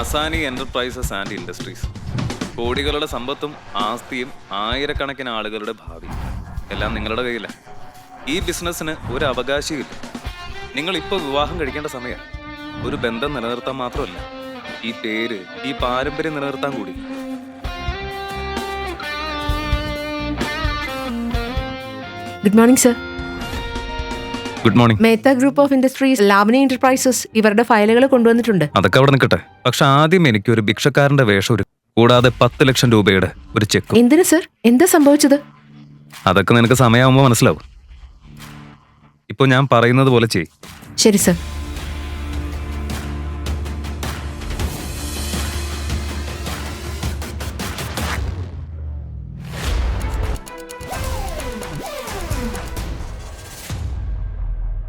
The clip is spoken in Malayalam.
Asani enterprises and industries. കോടികളുടെ സമ്പത്തും ആസ്തിയും ആയിരക്കണക്കിന് ആളുകളുടെ ഭാവി എല്ലാം നിങ്ങളുടെ കയ്യിലാണ്. ഈ ബിസിനസ്സിന് ഒരു അവകാശമില്ല. നിങ്ങൾ ഇപ്പോൾ വിവാഹം കഴിക്കേണ്ട സമയം. ഒരു ബന്ധം നിലനിർത്താൻ മാത്രമല്ല, ഈ പേര്, ഈ പാരമ്പര്യം നിലനിർത്താൻ കൂടി. Good morning sir. Good morning. Mehta group of industries, Lavni enterprises ഇവരുടെ ഫയലുകൾ കൊണ്ടുവന്നിട്ടുണ്ട്. അതൊക്കെ അവിടെ നിൽക്കട്ടെ. പക്ഷെ ആദ്യം എനിക്ക് ഒരു ഭിക്ഷക്കാരന്റെ വേഷം ഒരു, കൂടാതെ 10 ലക്ഷം രൂപയുടെ ഒരു ചെക്ക്. എന്തിനു സർ? എന്താ സംഭവിച്ചത്? അതൊക്കെ നിനക്ക് സമയമാകുമ്പോൾ മനസ്സിലാവും. ഇപ്പോൾ ഞാൻ പറയുന്നത് പോലെ ചെയ്യ്. ശരി സർ.